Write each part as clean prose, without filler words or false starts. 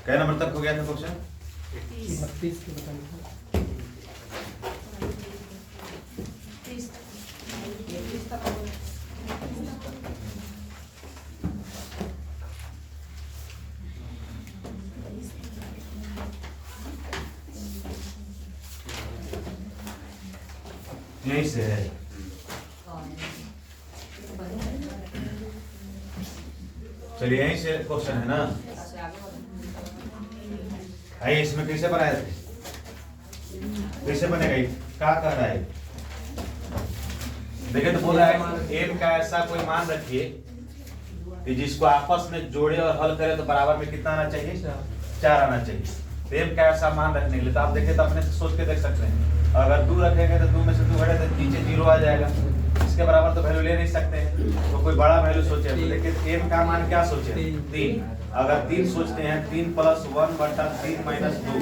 कै नंबर तक हो गया था क्वेश्चन? 32 के बताइए। यहीं से है। चलिए यहीं से क्वेश्चन है ना। आइए इसमें कैसे बनाए थे, कैसे बनेगा, क्या कह रहा है? देखिए तो बोल रहा है एम का ऐसा कोई मान रखिए कि जिसको आपस में जोड़े और हल करे तो बराबर में कितना आना चाहिए? 4 आना चाहिए। तो एम का ऐसा मान रखने के लिए तो आप देखिए तो अपने से सोच के देख सकते हैं, अगर 2 रखेंगे तो 2 में से 2 घटे तो नीचे 0 आ जाएगा, इसके बराबर तो वैल्यू ले नहीं सकते हैं। तो कोई बड़ा वैल्यू सोचे तो देखिए एम का मान क्या सोचे? 3। अगर 3 सोचते हैं 3 + 1/3 - 2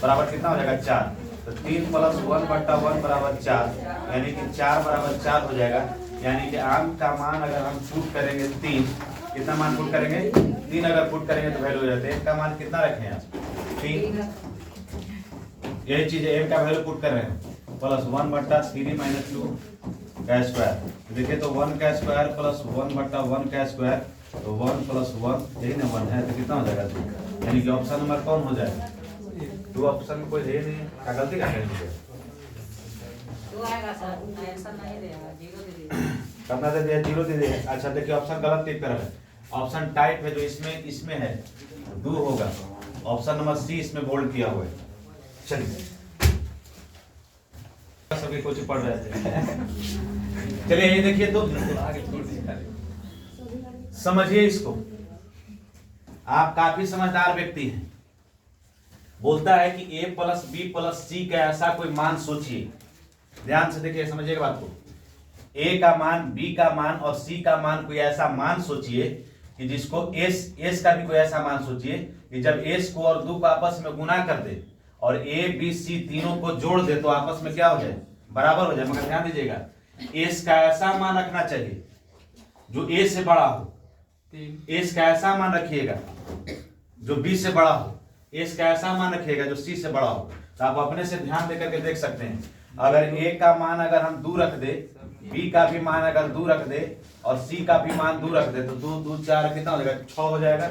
बराबर कितना हो जाएगा? 4। तो 3 + 1/1 = 4, यानी कि 4 = 4 हो जाएगा। यानी कि आम का मान अगर हम पुट करेंगे 3, कितना मान पुट करेंगे? 3 अगर पुट करेंगे तो वैल्यू हो जाते हैं। एम का मान कितना रखें आप? 3। यही चीज एम का वैल्यू पुट कर रहे हैं +1/3 - 2 का स्क्वायर। देखिए तो 1 का स्क्वायर + 1/1 का स्क्वायर, तो 1 + 1 यही ना 1 है, तो कितना हो जाएगा? 2। यानी कि ऑप्शन नंबर कौन हो जाएगा? 2 ऑप्शन में कोई है नहीं, क्या गलती कर रहे हैं? करना दे दिया, 0 दे दिया। अच्छा देखिए ऑप्शन गलत टिक कर है। ऑप्शन टाइप है जो इसमें है 2 होगा। ऑप्शन नंबर सी इसमें बोल्ड किया हुआ है। चलिए सभी कुछ पढ़ रहे थे। चलिए ये देखिए तो समझिए इसको, आप काफी समझदार व्यक्ति हैं। बोलता है कि a + b + c का ऐसा कोई मान सोचिए। ध्यान से देखिए, समझिएगा बात को। a का मान, b का मान और c का मान, कोई ऐसा मान सोचिए कि जिसको s का भी कोई ऐसा मान सोचिए कि जब s को और 2 को आपस में गुना कर दे और a b c तीनों को जोड़ दे तो आपस में क्या हो जाए? बराबर हो जाए। मगर ध्यान दीजिएगा s का ऐसा मान रखना चाहिए जो a से बड़ा हो। s का ऐसा मान रखिएगा जो b से बड़ा हो। s का ऐसा मान रखिएगा जो c से बड़ा हो। तो आप अपने से ध्यान देकर के देख सकते हैं, अगर a का मान अगर हम 2 रख दे, b का भी मान अगर 2 रख दे और c का भी मान 2 रख दे तो 2 2 4 कितना हो जाएगा? 6 हो जाएगा।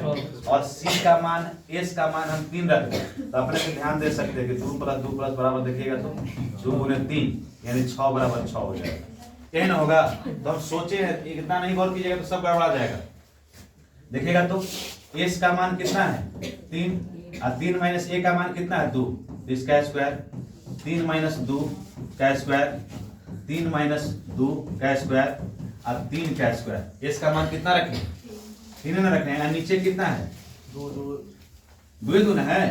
और c का मान, s का मान हम 3 रख दे तो अपने से ध्यान दे सकते हैं कि 2 + 2 + बराबर देखिएगा तो 2 × 3 यानी 6 = 6 हो जाएगा। यही ना होगा? तो हम सोचे इतना नहीं गौर कीजिएगा तो सब गड़बड़ा जाएगा। देखिएगा तो s का मान कितना है? 3 और 3 - a का मान कितना है? 2। इसका स्क्वायर 3 - 2 का स्क्वायर, 3 - 2 का स्क्वायर और 3 का स्क्वायर। s का मान कितना रखें? 3 ना रखें। और नीचे कितना है? 2 ना है,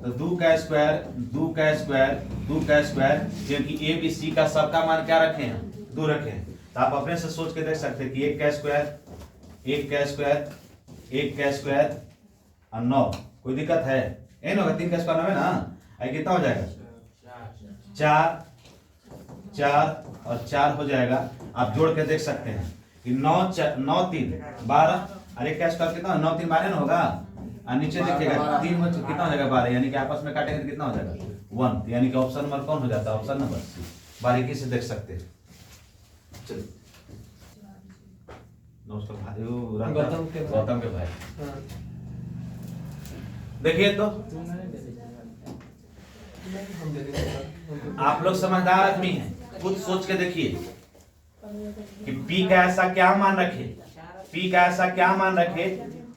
तो 2 का स्क्वायर, 2 का स्क्वायर, 2 का स्क्वायर, क्योंकि a b c का सबका मान क्या रखे हैं? 2 रखे हैं। तो आप अपने से सोच के देख सकते हैं कि 1 का स्क्वायर, 1 का स्क्वायर, 1 का स्क्वायर और 9। कोई दिक्कत है? ये ना होगा, 3 का स्क्वायर 9 है ना। कितना हो जाएगा? 4 4 और 4 हो जाएगा। आप जोड़ के देख सकते हैं कि 9 3 12 और 1 का स्क्वायर कितना? 9 3 12 ना होगा। और नीचे देखिएगा 3 में कितना हो जाएगा? 12, यानी कि आपस में काटेंगे तो कितना हो जाएगा? 1। यानी कि ऑप्शन नंबर कौन हो जाता है? Option number C. बारीकी से देख सकते हैं। चलिए नमस्कार भाई, गौतम के भाई देखिए तो आप लोग समझदार आदमी हैं, खुद सोच के देखिए कि P का ऐसा क्या मान रखे, P का ऐसा क्या मान रखे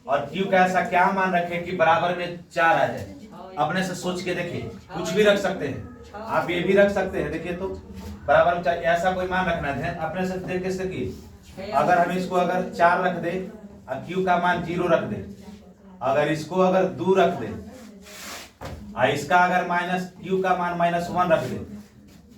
और Q का ऐसा क्या मान रखे कि बराबर में 4 आ जाए। अपने से सोच के देखिए, कुछ भी रख सकते हैं आप, ये भी रख सकते हैं। देखिए तो बराबर में 4 ऐसा कोई मान रखना है। अपने से देख के देखिए, अगर हम इसको अगर 4 रख दे और Q का मान 0 रख दे, अगर इसको अगर 2 रख दे और इसका अगर Q का मान -1 रख दे,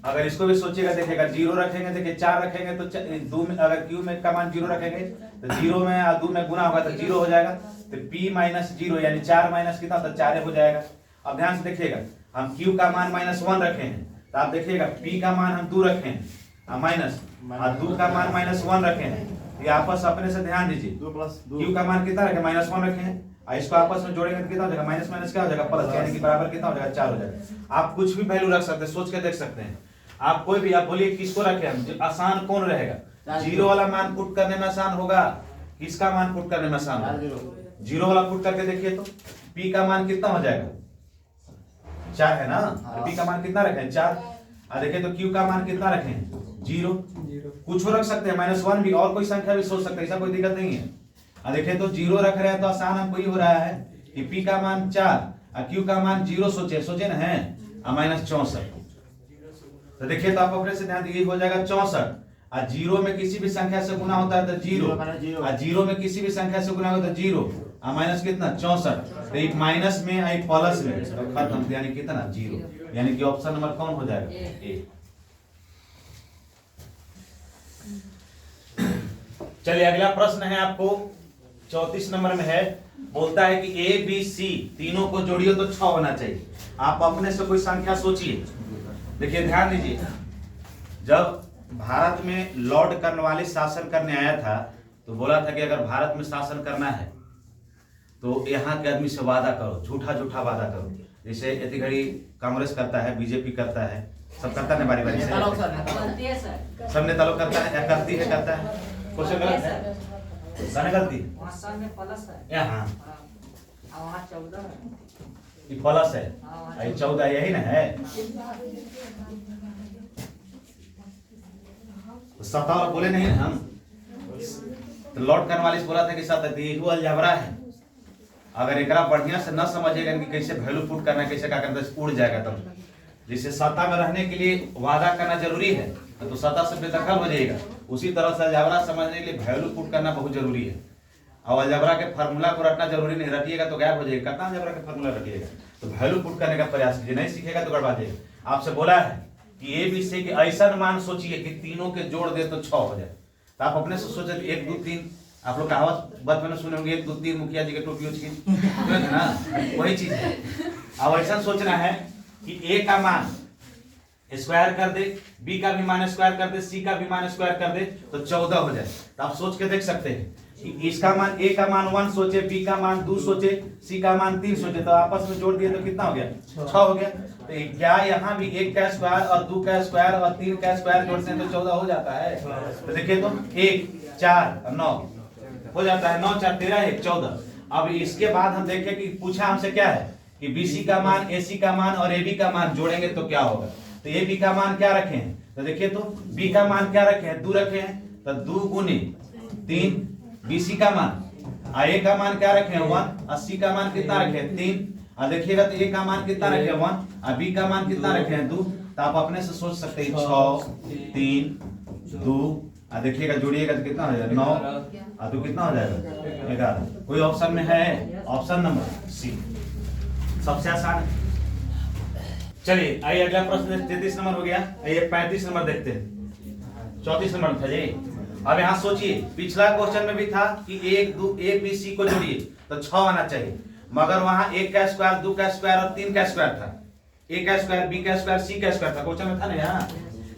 अगर इसको भी सोचिएगा देखिएगा 0 रखेंगे, देखिए 4 रखेंगे तो 2 में अगर Q में का मान 0 रखेंगे तो 0 में और 2 में गुना होगा तो 0 हो जाएगा। तो P - 0 यानी 4 माइनस कितना होता है? 4 हो जाएगा। अब ध्यान से देखिएगा, हम Q का मान -1 रखे हैं तो आप देखिएगा P का मान हम 2 रखे हैं माइनस, और 2 का मान -1 रखे हैं ये आपस अपने से ध्यान दीजिए, 2 प्लस 2 क्यू का मान कितना रखे -1 रखे हैं, और इसको आपस में जोड़ेंगे तो कितना हो जाएगा, माइनस माइनस क्या हो जाएगा प्लस, यानी कि बराबर कितना हो जाएगा 4 हो जाएगा। आप कुछ भी वैल्यू रख सकते हैं, सोच के देख सकते हैं। आप कोई भी, आप बोलिए किसको रखे हम, जो आसान कौन रहेगा, जीरो वाला मान पुट करने में आसान होगा, किसका मान पुट करने में आसान होगा, जीरो वाला पुट करके देखिए तो पी का मान कितना हो जाएगा 4 है ना, तो पी का मान कितना रखे हैं 4, और देखिए तो क्यू का मान कितना रखे हैं 0, कुछ रख सकते हैं -1 भी, और कोई संख्या भी सोच सकते हैं, ऐसा कोई दिक्कत नहीं है। और देखिए तो 0 रख रहे हैं तो आसान हमको ये हो रहा है कि पी का मान 4 और क्यू का मान 0 सोचे ना है, और -64, तो देखिए तो आप अपने से ध्यान दीजिए, हो जाएगा 64, और 0 में किसी भी संख्या से गुना होता है तो 0, और 0 में किसी भी संख्या से गुना होता है तो 0, और माइनस कितना 64, तो एक माइनस में एक प्लस में तो खत्म, यानी कितना 0, यानी कि ऑप्शन नंबर कौन हो जाएगा ए। चलिए अगला प्रश्न है आपको 34 नंबर में है, बोलता है कि ए बी सी तीनों को जोड़िए तो 6 होना चाहिए। आप अपने से कोई संख्या सोचिए, देखिए ध्यान दीजिए, जब भारत में लॉर्ड कॉर्नवालिस शासन करने आया था तो बोला था कि अगर भारत में शासन करना है तो यहाँ के आदमी से वादा करो, झूठा झूठा वादा करो, जैसे इतनी घड़ी कांग्रेस करता है, बीजेपी करता है, सब करता है बारी बारी से, सब नेता लोग करता है, करती है, करता है, कुछ गलत है, गाने गलती यहाँ प्लस है, 14 यही ना है, 17 बोले नहीं हम, तो लॉर्ड कॉर्नवालिस बोला था कि अलजबरा है, अगर एकरा बढ़िया से न समझेगा कि कैसे वैल्यू पुट करना है, कैसे क्या करना है, उड़ जाएगा तब। जैसे सत्ता में रहने के लिए वादा करना जरूरी है तो सत्ता से बेदखल हो जाएगा, उसी तरह से अलजबरा समझने के लिए वैल्यू पुट करना बहुत जरूरी है। और अलजबरा के फार्मूला को रटना जरूरी नहीं, रटिएगा तो गायब हो जाएगा, कितना अलजबरा का फार्मूला रटिएगा, तो वैल्यू पुट करने का प्रयास कीजिए, नहीं सीखेगा तो गड़बड़ा जाएगा। आपसे बोला है कि ए बी सी के ऐसा मान सोचिए कि तीनों के जोड़ दे तो 6 हो जाए, तो आप अपने से सोचे 1 2 3, आप लोग कहावत बचपन में सुने होंगे 1 2 3 मुखिया जी के टोपी उचकी, ना वही चीज है। अब ऐसा सोचना है कि ए का मान स्क्वायर कर दे, बी का भी मान स्क्वायर कर दे, सी का भी मान स्क्वायर कर दे तो 14 हो जाए। तो आप सोच के देख सकते हैं कि इसका मान, ए का मान 1 सोचे, बी का मान 2 सोचे, सी का मान 3 सोचे, तो आपस में जोड़ दिए तो कितना हो गया 6 हो गया। तो क्या यहाँ भी 1 का स्क्वायर और 2 का स्क्वायर और 3 का स्क्वायर जोड़ते हैं तो 14 हो जाता है। तो देखिए तो 1 4 और 9 हो जाता है, 9 4 13 1 14। अब इसके बाद हम देखें कि पूछा हमसे क्या है कि बीसी का मान, एसी का मान और एबी का मान जोड़ेंगे तो क्या होगा। तो ए बी का मान क्या रखे हैं, तो देखिए तो बी का मान क्या रखे हैं 2 रखे हैं, तो 2 गुने 3 बीसी का मान, और ए का मान क्या रखे हैं 1, और सी का मान कितना रखे हैं 3, और देखिएगा तो ए का मान कितना रखे हैं 1 और बी का मान कितना रखे हैं 2। तो आप अपने से सोच सकते हैं 6 3 2, और देखिएगा जोड़िएगा तो कितना हो जाएगा 9 और 2 कितना हो जाएगा 11। कोई ऑप्शन में है, ऑप्शन नंबर सी सबसे आसान है। चलिए आइए अगला प्रश्न 33 नंबर हो गया, आइए 35 नंबर देखते हैं। 34 नंबर था जी। अब यहाँ सोचिए, पिछला क्वेश्चन में भी था कि 1 2 ए बी सी को जोड़िए तो 6 आना चाहिए, मगर वहां 1 का स्क्वायर 2 का स्क्वायर और 3 का स्क्वायर था, ए का स्क्वायर बी का स्क्वायर सी का स्क्वायर था, क्वेश्चन में था ना यहाँ,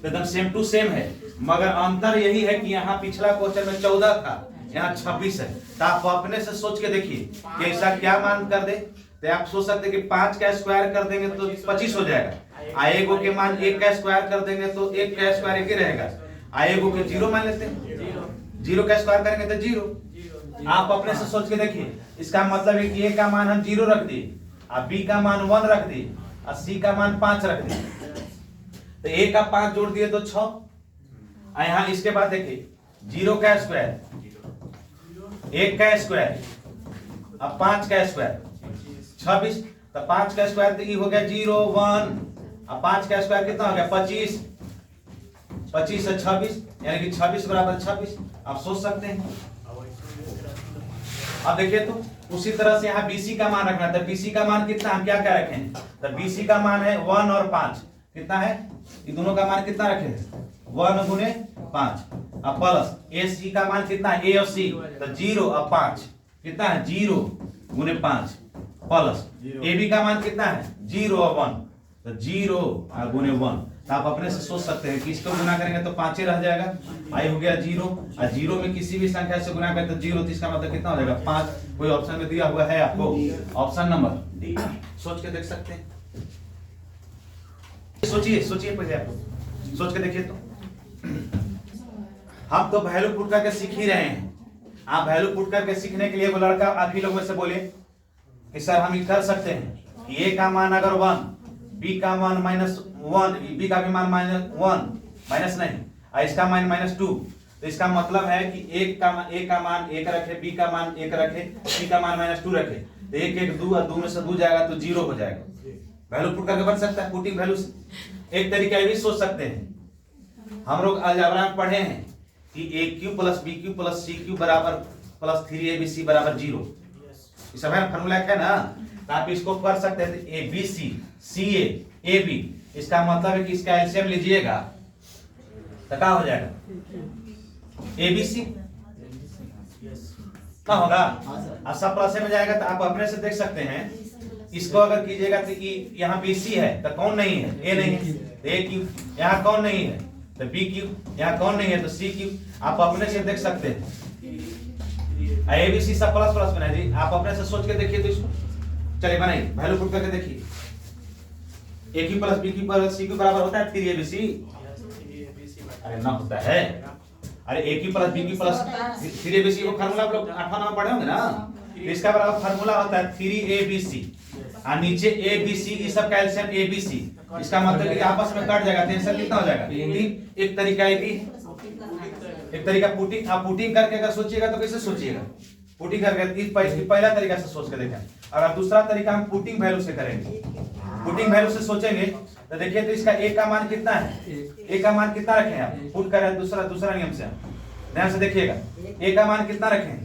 एकदम सेम टू सेम है, मगर अंतर यही है कि यहाँ पिछला क्वेश्चन में 14 था, यहाँ 26 है। तो आप अपने से सोच के देखिए कि ऐसा क्या मान कर दे, तो आप सोच सकते हैं कि 5 का स्क्वायर कर देंगे तो 25 हो जाएगा, आएगो के मान 1 का स्क्वायर कर देंगे तो 1 का स्क्वायर 1 ही रहेगा, आएगो के 0 मान लेते हैं, 0 का स्क्वायर करेंगे तो 0। आप अपने से सोच के देखिए, इसका मतलब है कि ए का मान हम 0 रख दिए, और बी का मान 1 रख दिए, और सी का मान 5 रख दिए, तो ए का 5 जोड़ दिए तो 6। यहाँ इसके बाद देखिए 0 का स्क्वायर 1 का स्क्वायर अब 5 का स्क्वायर 26, तो 5 का स्क्वायर तो ये हो गया 0 1, अब 5 का स्क्वायर कितना हो गया 25, 25 से 26 यानी कि 26 बराबर 26। आप सोच सकते हैं। अब देखिए तो उसी तरह से यहाँ BC का मान रखना था, BC का मान कितना, हम क्या क्या रखे हैं, तो BC का मान है 1 और 5, कितना है, ये दोनों का मान कितना रखे हैं 1 गुने 5, अब प्लस AC का मान कितना है, A और C, तो 0 और 5 कितना है 0 गुने 5, प्लस AB का मान कितना है 0 और 1, तो 0 और गुने 1। तो आप अपने से सोच सकते हैं कि इसको गुना करेंगे तो 5 ही रह जाएगा, आई हो गया 0, और 0 में किसी भी संख्या से गुना करें तो 0, तो इसका मतलब कितना हो जाएगा 5। कोई ऑप्शन में दिया हुआ है आपको? Option number D. सोच के देख सकते हैं, सोचिए पहले आप सोच के देखिए। तो हम तो वैल्यू पुट करके सीख ही रहे हैं। आप वैल्यू पुट करके सीखने के लिए वो लड़का आप ही लोग में से बोले कि सर हम ये कर सकते हैं कि ए का मान अगर 1, बी का मान -1, बी का भी मान -1 माइनस नहीं, और इसका मान -2, तो इसका मतलब है कि ए का मान 1 रखे, बी का मान 1 रखे, सी का मान -2 रखे, तो 1 1 2 और 2 में से 2 जाएगा तो 0 हो जाएगा। वैल्यू पुट करके बन सकता है पुटिंग वैल्यू से। एक तरीका ये भी सोच सकते हैं, हम लोग अलजेब्रा में पढ़े हैं कि AQ + BQ + CQ बराबर प्लस 3ABC बराबर 0, ये सब है फॉर्मूला है ना। तो आप इसको कर सकते हैं ABC CA AB, इसका मतलब है कि इसका एलसीएम लीजिएगा तो क्या हो जाएगा ABC क्या होगा, और सब प्लस में जाएगा। तो आप अपने से देख सकते हैं, इसको अगर कीजिएगा तो यहाँ BC है तो कौन नहीं है, A नहीं है, तो AQ यहाँ कौन नहीं है तो BQ यहाँ कौन नहीं है तो CQ। आप अपने से देख सकते हैं ABC सब प्लस प्लस बनाए जी, आप अपने से सोच के देखिए। तो इसको चलिए बनाइए, वैल्यू पुट करके देखिए। AQ + BQ + CQ बराबर होता है 3ABC? अरे ना होता है, अरे AQ + BQ + 3ABC को फार्मूला आप लोग 8वां नंबर पढ़े होंगे ना। तो इसका बराबर फार्मूला होता है 3ABC, और नीचे ABC ये सब कैल्शियम ABC, इसका मतलब कि आपस में कट जाएगा, टेंशन कितना हो जाएगा 3। एक तरीका ये भी, एक तरीका पुटिंग। आप पुटिंग करके अगर सोचिएगा तो कैसे सोचिएगा, पुटिंग करके पहला तरीका से सोच के देखें। अगर दूसरा तरीका हम पुटिंग वैल्यू से करेंगे, पुटिंग वैल्यू से सोचेंगे तो देखिए तो इसका ए का मान कितना है, ए का मान कितना रखे हैं आप, पुट करें दूसरा नियम से ध्यान से देखिएगा। ए का मान कितना रखें,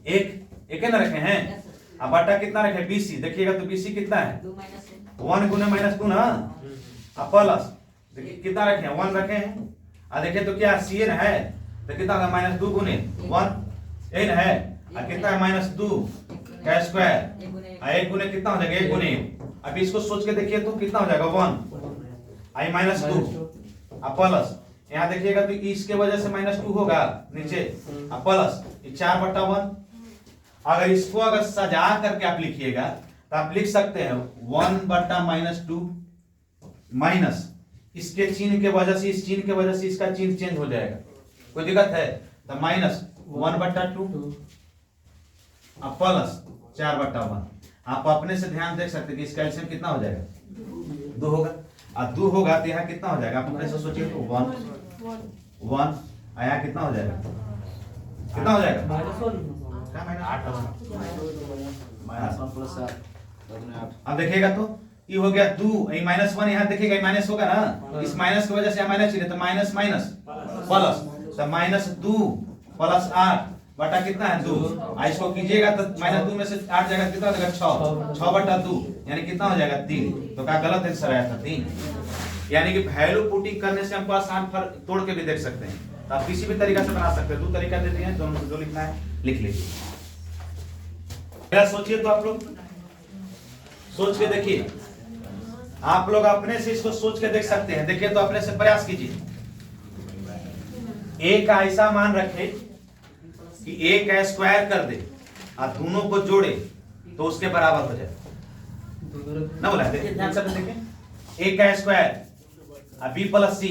एक ना रखे हैं, अब बटा कितना रखे BC, देखिएगा तो BC कितना है 1 गुने -2 ना, अब प्लस देखिए कितना रखे हैं 1 रखे हैं, और देखिए तो क्या CN है तो कितना होगा -2 गुने 1 N है, और कितना है -2 का स्क्वायर, और 1 गुने कितना हो जाएगा 1 गुने। अब इसको सोच के देखिए तो कितना हो जाएगा 1 आई -2, अब प्लस यहाँ देखिएगा तो इसके वजह से -2 होगा नीचे, अब प्लस 4/1। अगर इसको अगर सजा करके आप लिखिएगा तो आप लिख सकते हैं 1/-2 माइनस इसके चिन्ह के वजह से, इस चिन्ह के वजह से इसका चिन्ह चेंज हो जाएगा, कोई दिक्कत है तो -1/2 अब प्लस 4/1। आप अपने से ध्यान देख सकते हैं कि इसका एलसीएम कितना हो जाएगा 2 होगा, और 2 होगा तो यहाँ कितना हो जाएगा, आप अपने से सोचिए तो 1 यहाँ कितना हो जाएगा, कितना हो जाएगा अब देखिएगा तो ये हो गया 2, -1 यहाँ देखिएगा माइनस होगा ना, इस माइनस की वजह से माइनस ही तो माइनस प्लस, तो -2 + 8 बटा कितना है 2, इसको कीजिएगा तो -2 में से 8 जाएगा कितना हो जाएगा 6/2, यानी कितना हो जाएगा 3। तो क्या गलत आंसर आया था 3। यानी कि वैल्यू पुटिंग करने से हमको आसान फर्क तोड़ के भी देख सकते हैं, तो आप किसी भी तरीका से बना सकते हैं। 2 तरीका देते हैं, दोनों से जो लिखना है लिख लीजिए। क्या सोचिए तो आप लोग सोच के देखिए, आप लोग अपने से इसको सोच के देख सकते हैं। देखिए तो अपने से प्रयास कीजिए, ए का ऐसा मान रखे कि ए का स्क्वायर कर दे और दोनों को जोड़े तो उसके बराबर हो जाए ना, बोला देखिए ध्यान से देखिए, ए का स्क्वायर और B + C,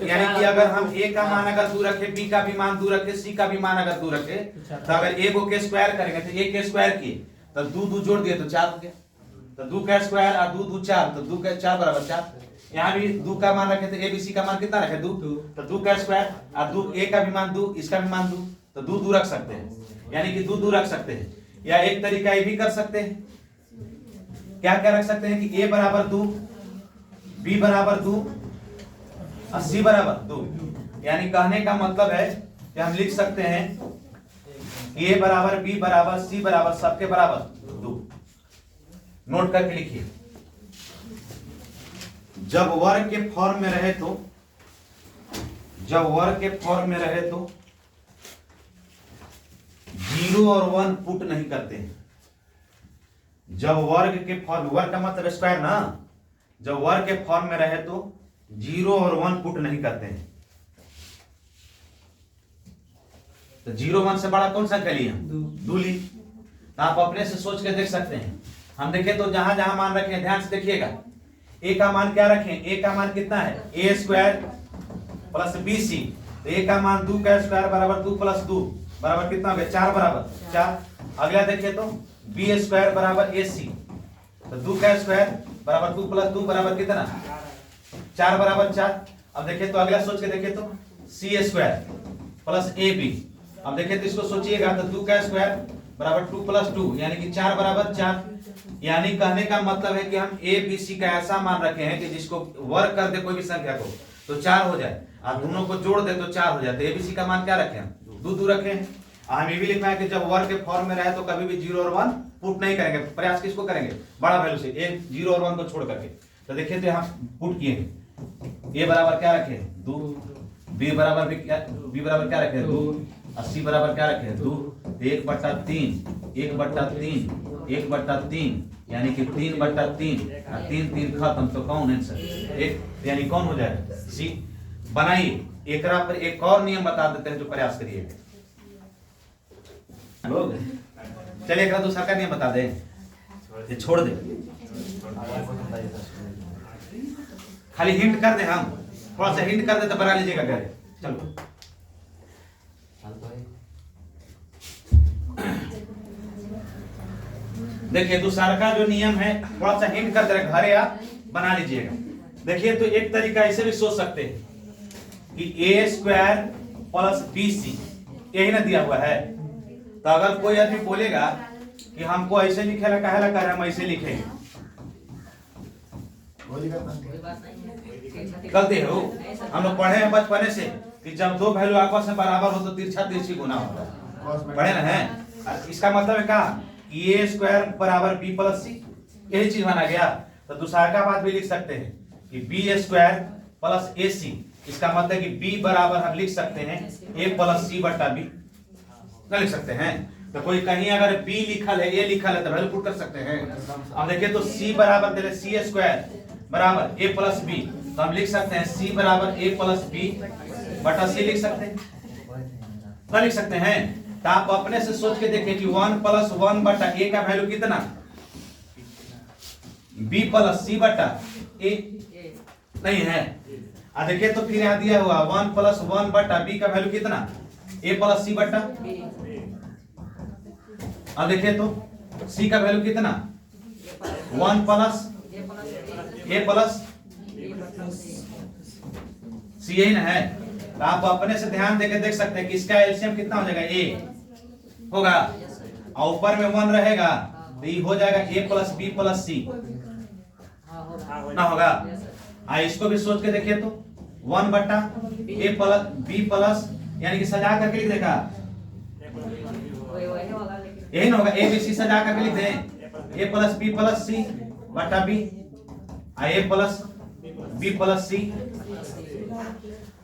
यानी कि अगर हम ए का मान अगर 2 रखे, बी का भी मान 2 रखे, सी का भी मान अगर 2 रखे, तो अगर ए को के स्क्वायर करेंगे तो ए के स्क्वायर किए तो 2 जोड़ दिए तो 4 हो गया, तो 2 का स्क्वायर और 2 4, तो 2 का 4 बराबर 4। यहाँ भी 2 का मान रखे तो ABC का मान कितना रखे 2, तो 2 का स्क्वायर और 2 ए का भी मान 2, इसका भी मान 2, तो 2 रख सकते हैं, यानी कि 2 रख सकते हैं। या एक तरीका ये भी कर सकते हैं, क्या क्या रख सकते हैं कि A = 2, B = 2 और C = 2, यानी कहने का मतलब है कि हम लिख सकते हैं A = B = C = सबके बराबर 2। नोट करके लिखिए, जब वर्ग के फॉर्म में रहे तो, जब वर्ग के फॉर्म में रहे तो 0 और 1 पुट नहीं करते हैं। जब वर्ग के फॉर्म, वर्ग का मतलब स्क्वायर ना, जब वर्ग के फॉर्म में रहे तो 0 और 1 पुट नहीं करते हैं। तो 0 1 से बड़ा कौन संख्या लिए हम? दो ली। तो आप अपने से सोच के देख सकते हैं। हम देखें तो जहां जहां मान रखे हैं ध्यान से देखिएगा। ए का मान क्या रखें? ए का मान कितना है? ए स्क्वायर प्लस बी सी। तो ए का मान 2 का स्क्वायर बराबर 2 प्लस 2 बराबर कितना हो गया? 4 बराबर 4। अगला देखिए तो बी स्क्वायर बराबर ए सी। तो 2 का स्क्वायर बराबर 2 प्लस 2 बराबर कितना? 4 बराबर 4। अब देखिए तो अगला सोच के देखिए तो सी स्क्वायर प्लस ए बी। अब देखिए तो इसको सोचिएगा तो 2 का स्क्वायर बराबर 2 प्लस 2 यानी कि 4 बराबर 4। यानी कहने का मतलब है कि हम ए बी सी का ऐसा मान रखे हैं कि जिसको वर्ग कर दे कोई भी संख्या को तो 4 हो जाए, और दोनों को जोड़ दे तो 4 हो जाए। तो ए बी सी का मान क्या रखे हम? 2 रखे हैं। हम ये भी लिखना है कि जब वर्ग के फॉर्म में रहे तो कभी भी 0 और 1 पुट नहीं करेंगे। प्रयास किसको करेंगे? बड़ा वैल्यू से, 0 और 1 को छोड़ करके। तो देखिए तो यहाँ पुट किए। ए बराबर क्या रखे? 2। बी बराबर क्या रखे? 2। और सी बराबर क्या रखे? 2। 1/3 1/3 यानी कि 3/3 और 3 3 खत्म। तो कौन आंसर? एक यानी कौन हो जाएगा? सी। बनाइए। एकरा पर एक और नियम बता देते हैं जो प्रयास करिएगा लोग। चलिए एक दूसरा का नियम बता दे, ये छोड़ दे, खाली हिंट कर दे। हम थोड़ा सा हिंट कर दे तो बना लीजिएगा घर। चलो देखिए दूसरा का जो नियम है थोड़ा सा हिंट कर दे, घरे आप बना लीजिएगा। देखिए तो एक तरीका ऐसे भी सोच सकते हैं कि ए स्क्वायर प्लस बी सी, यही ना दिया हुआ है। तो अगर कोई आदमी बोलेगा कि हमको ऐसे लिखेला कहेला कर हम ऐसे लिखेंगे, गलती हो। हम लोग पढ़े हैं बचपने से कि जब दो वैल्यू आपस में बराबर हो तो तिरछा तिरछी गुना होता है, पढ़े ना है। इसका मतलब है क्या? ए स्क्वायर बराबर बी प्लस सी, यही चीज माना गया। तो दूसरा का बात भी लिख सकते हैं कि बी स्क्वायर प्लस ए सी। इसका मतलब है कि बी बराबर हम लिख सकते हैं ए प्लस सी बटा बी, क्या लिख सकते हैं? तो कोई कहीं अगर बी लिखल है ए लिखल है तो वैल्यू पुट कर सकते हैं। अब देखिए तो सी बराबर दे सी स्क्वायर बराबर ए प्लस बी, तो हम लिख सकते हैं सी बराबर ए प्लस बी बटा सी लिख सकते हैं, क्या लिख सकते हैं? तो आप अपने से सोच के देखिए कि 1 प्लस 1 बटा ए का वैल्यू कितना? बी प्लस सी बटा ए नहीं है। अब देखिए तो फिर यहाँ दिया हुआ 1 प्लस 1 बटा बी का वैल्यू कितना? ए प्लस सी बटा। अब देखिए तो सी का वैल्यू कितना? 1 प्लस ए प्लस सी, यही ना है। तो आप अपने से ध्यान देकर देख सकते हैं कि इसका एलसीएम कितना हो जाएगा? ए होगा, और ऊपर में 1 रहेगा तो ये हो जाएगा ए प्लस बी प्लस सी ना होगा। इसको भी सोच के देखिए तो 1 बटा ए प्लस बी प्लस यानी कि सजा करके लिख देगा, यही ना होगा। ए बी सी सजा करके लिख दे, ए प्लस बी प्लस सी बटा बी, ए प्लस बी प्लस सी।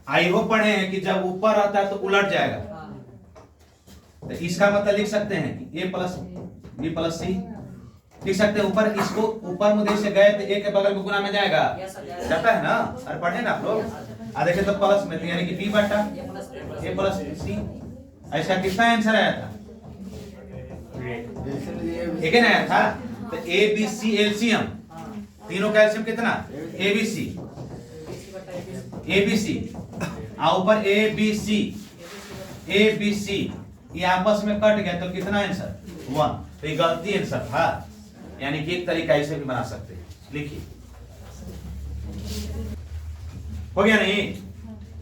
आई वो पढ़े हैं कि जब ऊपर आता है तो उलट जाएगा, तो इसका मतलब लिख सकते हैं कि ए प्लस बी प्लस सी लिख सकते हैं। ऊपर इसको ऊपर मुद्दे से गए तो ए के बगल में गुना में जाएगा, जाता है ना? अरे पढ़े ना आप लोग। आ देखे तो प्लस में यानी कि बी बटा ए प्लस सी। ऐसा कितना आंसर आया था? एक ही ना आया था। तो ए बी सी एलसीएम, तीनों का एलसीएम कितना? A B C, A B C, ऊपर A B C, A B C, ये आपस में कट गया तो कितना आंसर? 1। तो ये गलती आंसर था, यानी कि एक तरीका ऐसे भी बना सकते हैं। लिखिए, हो गया नहीं?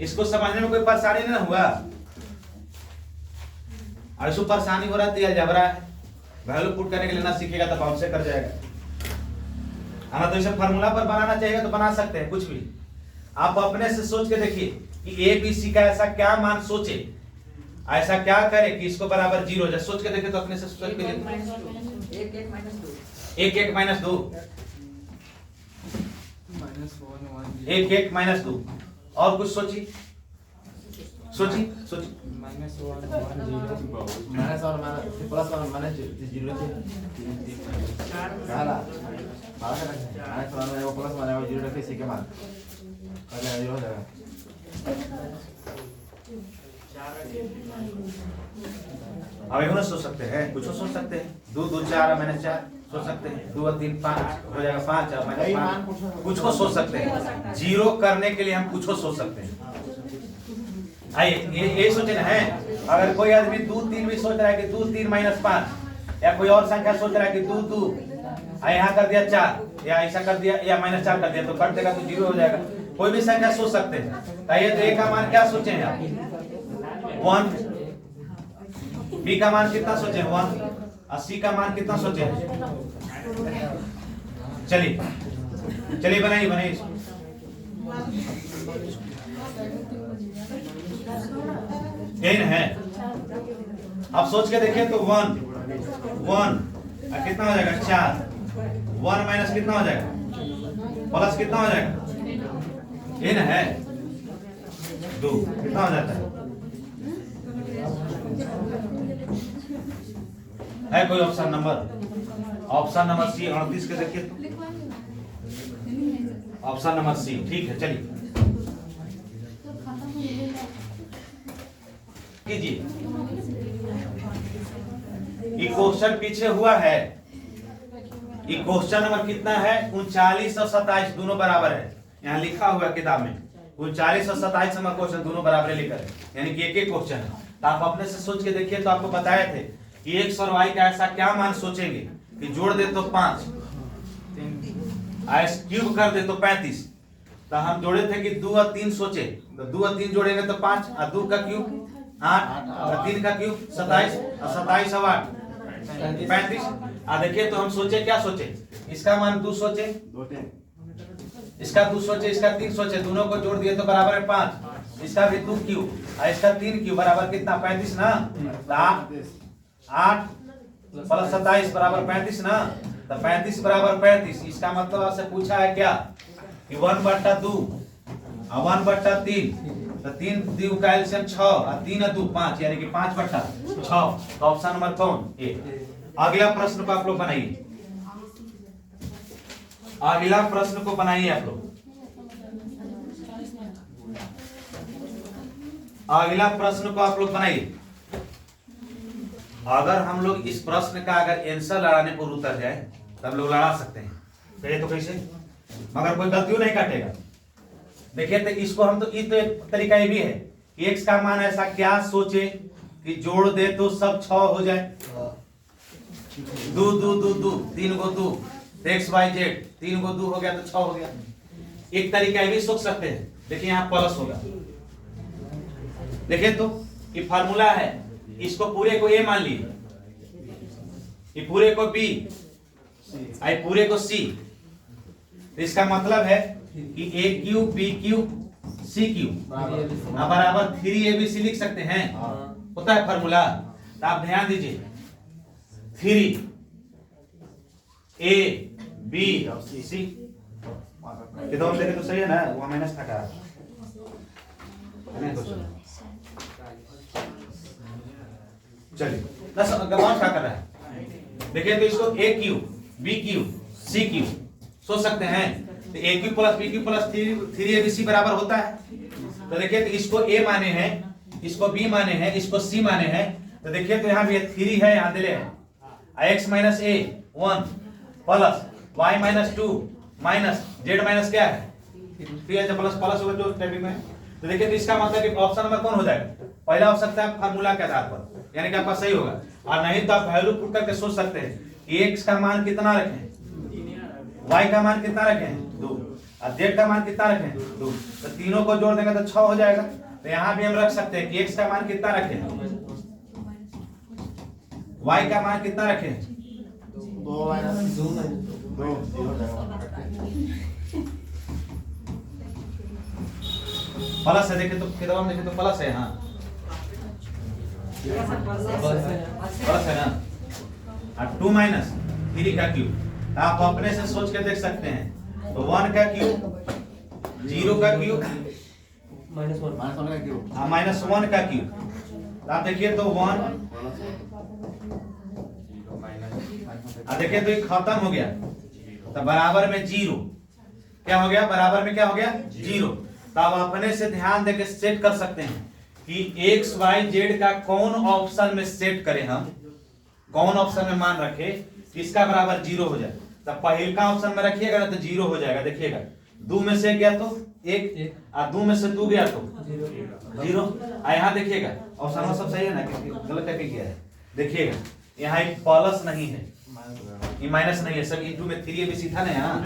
इसको समझने में कोई परेशानी नहीं हुआ? और इसको परेशानी हो रहा है जबरा है, वैल्यू पुट करने के लिए ना सीखेगा तो बाउंस से कर जाएगा। हमें तो इसे फार्मूला पर बनाना चाहिए तो बना सकते हैं कुछ भी। आप अपने से सोच के देखिए कि ए बी सी का ऐसा क्या मान सोचे, ऐसा क्या करे कि इसको बराबर 0 हो जाए। सोच के देखिए तो अपने से सोच के 1 1 माइनस 2 1 1 माइनस 2। और कुछ सोचिए, सोचिए सोचिए। -1 1 0 माइनस और माइनस प्लस और माइनस 0 से 4 माइनस और प्लस माइनस 0 रखे सी के मान अरे 0 हो जाएगा। अब एक सोच सकते हैं, कुछ सोच सकते हैं। 2 2 4 माइनस 4 सोच सकते हैं। 2 और 3 5 हो जाएगा 5 और माइनस 5 कुछ को सोच सकते हैं। जीरो करने के लिए हम कुछ को सोच सकते हैं। आइए ये सोचे ना है। अगर कोई आदमी 2 3 भी सोच रहा है कि 2 3 माइनस 5 या कोई और संख्या सोच रहा है कि 2 2 यहाँ कर दिया 4 या ऐसा कर दिया या माइनस 4 कर दिया तो कट देगा तो 0 हो जाएगा। कोई भी संख्या सोच सकते हैं। आइए तो ए का मान क्या सोचे हैं आप? 1। बी का मान कितना सोचे? 1। और सी का मान कितना सोचे? चलिए चलिए बनाइए बनाइए। यही ना है। अब सोच के देखिए तो 1 1 कितना हो जाएगा? 4। 1 माइनस कितना हो जाएगा? प्लस कितना हो जाएगा? ये ना है 2 कितना हो जाता है कोई option number? Option number C 38 के देखिए तो। ऑप्शन नंबर सी ठीक है। चलिए कीजिए। ये क्वेश्चन पीछे हुआ है। ये क्वेश्चन नंबर कितना है? 39 और 27 दोनों बराबर है। यहाँ लिखा हुआ है किताब में 39 और 27 नंबर क्वेश्चन दोनों बराबर लिखा है, यानी कि एक एक क्वेश्चन है। तो आप अपने से सोच के देखिए। तो आपको बताए थे कि x और y का ऐसा क्या मान सोचेंगे कि जोड़ दे तो 5, क्यूब कर दे तो 35। तो हम जोड़े थे कि 2 और 3 सोचे तो 2 और 3 जोड़ेंगे तो 5 और 2 का क्यूब 8 और 3 का क्यूब 27 और 27 और 8 35। देखिए तो हम सोचे क्या सोचे? इसका मान 2 सोचे, इसका 2 सोचे, इसका 3 सोचे, दोनों को जोड़ दिए तो बराबर है 5। इसका भी 2 क्यूब और इसका 3 क्यूब बराबर कितना? 35 ना। 8 प्लस 27 बराबर 35 ना। तो 35 बराबर 35। इसका मतलब आपसे पूछा है क्या कि 1/2 और 1/3 तो 3 2 का एलसीएम 6 और 3 और 2 5 यानी कि 5/6। तो ऑप्शन नंबर कौन? ए। अगला प्रश्न को आप लोग बनाइए। अगला प्रश्न को बनाइए आप लोग। अगला प्रश्न को आप लोग बनाइए। अगर हम लोग इस प्रश्न का अगर आंसर लड़ाने पर उतर जाए तो हम लोग लड़ा सकते हैं। तो कैसे? मगर कोई गलतियों नहीं काटेगा। देखिए तो इसको हम तो इस तरीका ये भी है कि x का मान ऐसा क्या सोचे कि जोड़ दे तो सब 6 हो जाए। 2 2 2 2 3 को 2 x y z 3 को 2 हो गया तो 6 हो गया। एक तरीका ये भी सोच सकते हैं। देखिए यहाँ प्लस होगा। देखिए तो ये फार्मूला है। इसको पूरे को a मान लिए, ये पूरे को b, आई पूरे को c। तो इसका मतलब है कि a cube b cube c cube बराबर 3abc लिख सकते हैं। होता है फार्मूला। तो आप ध्यान दीजिए 3a b c ये तो हम देखें तो सही है ना। वो माइनस था क्या? चलिए गवाह क्या कर रहा है? देखिए तो इसको a cube b cube c cube सोच सकते हैं। तो a cube plus b cube plus 3abc बराबर होता है। तो देखिए तो इसको a माने हैं, इसको b माने हैं, इसको c माने हैं। तो देखिए तो यहाँ भी 3 है, यहाँ दिले है x minus a 1 plus y minus 2 minus z minus क्या है 3 प्लस प्लस होगा जो टाइपिंग में। तो देखिए तो इसका मतलब कि ऑप्शन नंबर कौन हो जाएगा? पहला हो सकता है फार्मूला के आधार पर, यानी कि आपका सही होगा। और नहीं तो आप वैल्यू पुट करके सोच सकते हैं कि x का मान कितना रखें, y का मान कितना रखें 2 और z का मान कितना रखें 2। तो तीनों को जोड़ देंगे तो 6 हो जाएगा। तो यहाँ भी हम रख सकते हैं कि x का मान कितना रखें, y का मान कितना रखें 2 माइनस 2 प्लस है। देखे तो किताब में देखे तो प्लस है। हाँ प्लस है ना। और 2 माइनस 3 का क्यूब आप अपने से सोच के देख सकते हैं। तो 1 का क्यूब 0 का क्यूब -1 का क्यूब -1 का क्यूब। तो आप देखिए तो 1, अब देखिए तो ये खत्म हो गया, तो बराबर में 0। क्या हो गया? बराबर में क्या हो गया? 0। तो आप अपने से ध्यान देके सेट कर सकते हैं कि x y z का कौन ऑप्शन में सेट करें हम, कौन ऑप्शन में मान रखे किसका बराबर 0 हो जाए। तो पहले का ऑप्शन में रखिएगा ना तो 0 हो जाएगा। देखिएगा 2 में से 1 गया तो 1 और 2 में से 2 गया तो 0। यहाँ देखिएगा ऑप्शन सब सही है ना, गलत करके किया है। देखिएगा यहाँ एक प्लस नहीं है, ये माइनस नहीं है, सब इंटू में 3 ABC था ना, यहाँ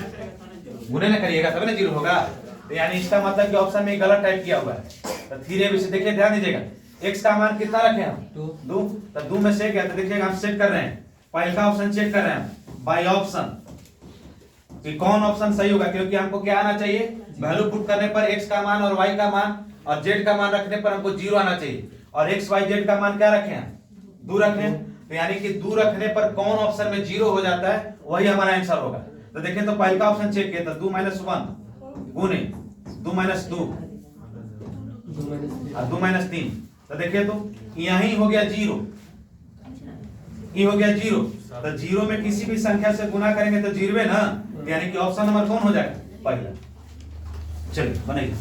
गुने ना करिएगा तब ना 0 होगा। तो यानी इसका मतलब कि ऑप्शन में गलत टाइप किया हुआ है। तो 3 ABC देखिए, ध्यान दीजिएगा x का मान कितना रखे हम? 2। तो 2 में से गया तो देखिएगा हम चेक कर रहे हैं, पहला ऑप्शन चेक कर रहे हैं बाय ऑप्शन कि कौन ऑप्शन सही होगा, क्योंकि हमको क्या आना चाहिए? वैल्यू पुट करने पर x का मान और y का मान और z का मान रखने पर हमको 0 आना चाहिए। और x y z का मान क्या रखे हैं? 2 रखे हैं। तो यानी कि 2 रखने पर कौन ऑप्शन में 0 हो जाता है, वही हमारा आंसर होगा। तो देखें तो पहला ऑप्शन चेक किया तो 2 - 1 गुने 2 - 2 और 2 - 3। तो देखिए तो यही हो गया 0, ये हो गया 0। तो 0 में किसी भी संख्या से गुना करेंगे तो 0 है ना, यानी कि ऑप्शन नंबर कौन हो जाएगा? पहला। चलिए बनेगा।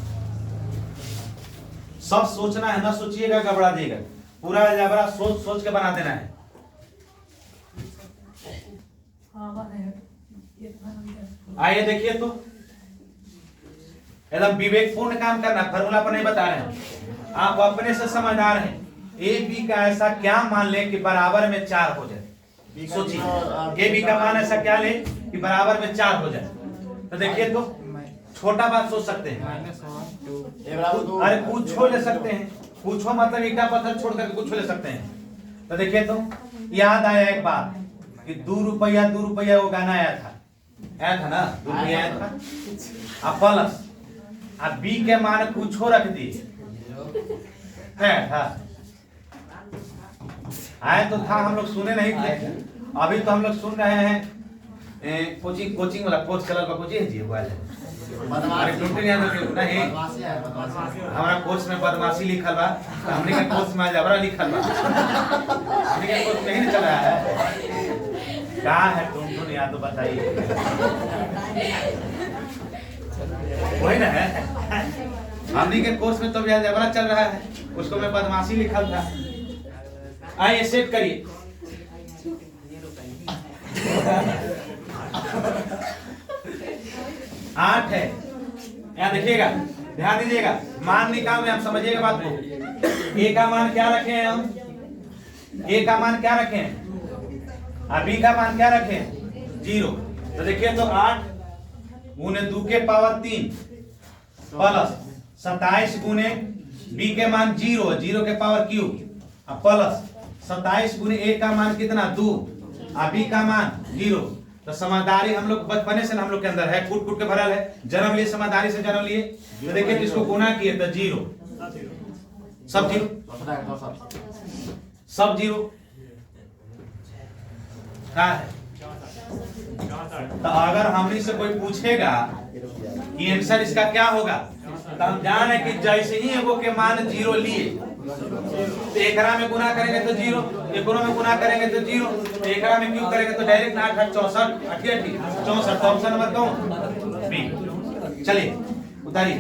सब सोचना है, ना सोचिएगा गड़बड़ा देगा, पूरा अलजेब्रा सोच सोच के बना देना है। आइए देखिए तो एकदम विवेकपूर्ण काम करना, फॉर्मूला पर नहीं बता रहे हैं, आप अपने से समझदार हैं। ए बी का ऐसा क्या मान ले कि बराबर में 4 हो जाए। सोचिए ए बी का मान ऐसा क्या ले कि बराबर में 4 हो जाए। तो देखिए तो छोटा बात सोच सकते हैं, अरे पूछो ले सकते हैं, पूछो मतलब ईटा पत्थर छोड़ करके कुछ ले सकते हैं। तो देखिए तो याद आया एक बात कि 2 रुपया वो गाना आया था ना, 2 रुपया आया था। अब प्लस अब बी के मान पूछो रख दिए है था, आए तो था, हम लोग सुने नहीं थे। अभी तो हम लोग सुन रहे हैं कोचिंग वाला कोर्स चला कोचिंग है जी वो है नहीं, हमारा कोर्स में बदमाशी लिखल बा, हमने का कोर्स में अलजेब्रा लिखल बा, हमने का कोर्स नहीं चल रहा है। क्या है तुम याद तो बताइए, वही ना है, हमने के कोर्स में तो भी अलजेब्रा चल रहा है, उसको में बदमाशी लिखल था। आइए सेट करिए। आठ है, यहाँ देखिएगा, ध्यान दीजिएगा, मान निकाल में आप समझिएगा बात को। ए का मान क्या रखे हैं हम? ए का मान क्या रखे हैं? और बी का मान क्या रखे हैं? 0। तो देखिए तो 8 गुने 2 के पावर 3 प्लस 27 गुने बी के मान 0 के पावर क्यूब प्लस 27 गुने ए का मान कितना? 2 और बी का मान 0। तो समझदारी हम लोग बचपने से हम लोग के अंदर है, कूट कूट के भरल है। जन्म लिए समझदारी से जन्म लिए, तो देखिए तो इसको गुना किए तो 0, सब 0, सब 0 क्या है? तो अगर हमने से कोई पूछेगा कि आंसर इसका क्या होगा, तो हम जाने कि जैसे ही एगो के मान 0 लिए तो एकरा में गुना करेंगे तो 0, एकरो में गुना करेंगे तो 0, तो एकरा में क्यों करेंगे तो डायरेक्ट 8 8 64 64 तो ऑप्शन नंबर कौन? बी। चलिए उतारिए।